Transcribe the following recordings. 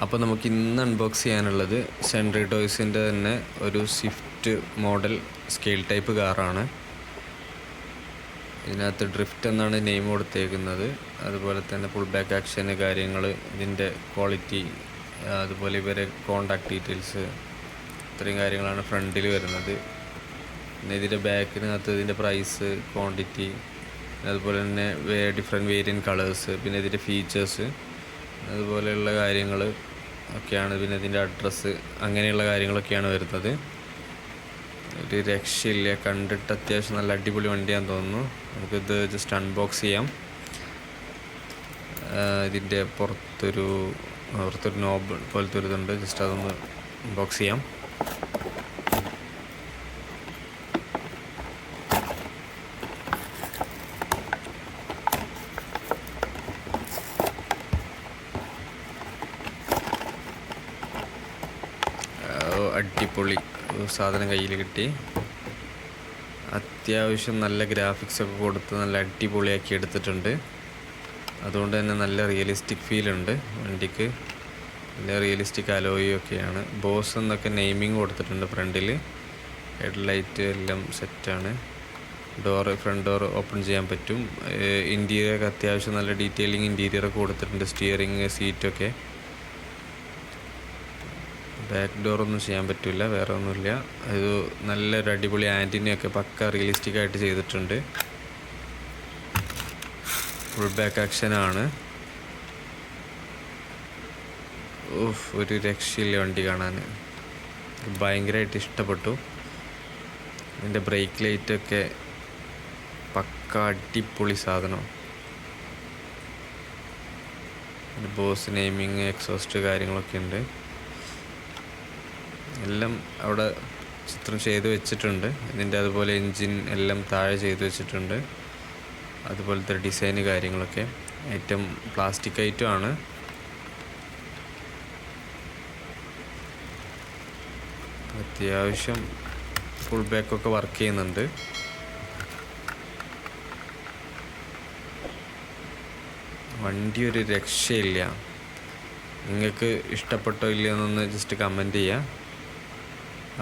അപ്പോൾ നമുക്ക് ഇന്ന് അൺബോക്സ് ചെയ്യാനുള്ളത് സെൻട്രി ടോയ്സിൻ്റെ തന്നെ ഒരു സ്വിഫ്റ്റ് മോഡൽ സ്കെയിൽ ടൈപ്പ് കാറാണ്. ഇതിനകത്ത് ഡ്രിഫ്റ്റ് എന്നാണ് നെയിം കൊടുത്തേക്കുന്നത്. അതുപോലെ തന്നെ ഫുൾ ബാക്ക് ആക്ഷന് കാര്യങ്ങൾ, ഇതിൻ്റെ ക്വാളിറ്റി, അതുപോലെ ഇവരെ കോണ്ടാക്ട് ഡീറ്റെയിൽസ്, ഇത്രയും കാര്യങ്ങളാണ് ഫ്രണ്ടിൽ വരുന്നത്. പിന്നെ ഇതിൻ്റെ ബാക്കിനകത്ത് ഇതിൻ്റെ പ്രൈസ്, ക്വാണ്ടിറ്റി, അതുപോലെ തന്നെ ഡിഫറെൻറ്റ് വേരിയൻറ്റ് കളേഴ്സ്, പിന്നെ ഇതിൻ്റെ ഫീച്ചേഴ്സ്, അതുപോലെയുള്ള കാര്യങ്ങൾ ഒക്കെയാണ്. പിന്നെ ഇതിൻ്റെ അഡ്രസ്സ്, അങ്ങനെയുള്ള കാര്യങ്ങളൊക്കെയാണ് വരുന്നത്. ഒരു രക്ഷയില്ല, കണ്ടിട്ട് അത്യാവശ്യം നല്ല അടിപൊളി വണ്ടിയാണെന്ന് തോന്നുന്നു. നമുക്കിത് ജസ്റ്റ് അൺബോക്സ് ചെയ്യാം. ഇതിൻ്റെ പുറത്തൊരു നോബ് പോലത്തെ ഒരു ഇതുണ്ട്, ജസ്റ്റ് അതൊന്ന് അൺബോക്സ് ചെയ്യാം. അടിപൊളി സാധനം കയ്യിൽ കിട്ടി. അത്യാവശ്യം നല്ല ഗ്രാഫിക്സൊക്കെ കൊടുത്ത് നല്ല അടിപൊളിയാക്കി എടുത്തിട്ടുണ്ട്. അതുകൊണ്ട് തന്നെ നല്ല റിയലിസ്റ്റിക് ഫീലുണ്ട് വണ്ടിക്ക്. നല്ല റിയലിസ്റ്റിക് അലോയും ഒക്കെയാണ്. ബോസ് എന്നൊക്കെ നെയിമിങ് കൊടുത്തിട്ടുണ്ട് ഫ്രണ്ടിൽ. ഹെഡ്ലൈറ്റ് എല്ലാം സെറ്റാണ്. ഫ്രണ്ട് ഡോർ ഓപ്പൺ ചെയ്യാൻ പറ്റും. ഇൻറ്റീരിയറൊക്കെ അത്യാവശ്യം നല്ല ഡീറ്റെയിലിംഗ് ഇൻറ്റീരിയറൊക്കെ കൊടുത്തിട്ടുണ്ട്. സ്റ്റിയറിങ്, സീറ്റൊക്കെ. ബാക്ക് ഡോറൊന്നും ചെയ്യാൻ പറ്റില്ല, വേറെ ഒന്നുമില്ല. ഇത് നല്ലൊരു അടിപൊളി ആൻറ്റിനയൊക്കെ പക്ക റിയലിസ്റ്റിക് ആയിട്ട് ചെയ്തിട്ടുണ്ട്. ഫുൾ ബാക്ക് ആക്ഷനാണ്. ഒരു രക്ഷയില്ല വണ്ടി കാണാൻ. ഭയങ്കരമായിട്ട് ഇഷ്ടപ്പെട്ടു. ഇതിൻ്റെ ബ്രേക്ക് ലൈറ്റൊക്കെ പക്ക അടിപൊളി സാധനം. ബോസ് നെയിമിങ്, എക്സോസ്റ്റ് കാര്യങ്ങളൊക്കെ ഉണ്ട്. എല്ലാം അവിടെ ചിത്രം ചെയ്ത് വെച്ചിട്ടുണ്ട്. ഇതിൻ്റെ അതുപോലെ എൻജിൻ എല്ലാം താഴെ ചെയ്ത് വെച്ചിട്ടുണ്ട്. അതുപോലത്തെ ഡിസൈന് കാര്യങ്ങളൊക്കെ. ഐറ്റം പ്ലാസ്റ്റിക് ഐറ്റം ആണ്. അത്യാവശ്യം ഫുൾ ബാക്കൊക്കെ വർക്ക് ചെയ്യുന്നുണ്ട്. വണ്ടി ഒരു രക്ഷയില്ല. നിങ്ങൾക്ക് ഇഷ്ടപ്പെട്ടോ ഇല്ലയെന്നൊന്ന് ജസ്റ്റ് കമൻറ്റ് ചെയ്യുക.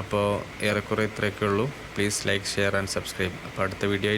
അപ്പോൾ ഏറെക്കുറെ ഇത്രയൊക്കെ ഉള്ളൂ. Please like, share and subscribe. അപ്പോൾ അടുത്ത വീഡിയോ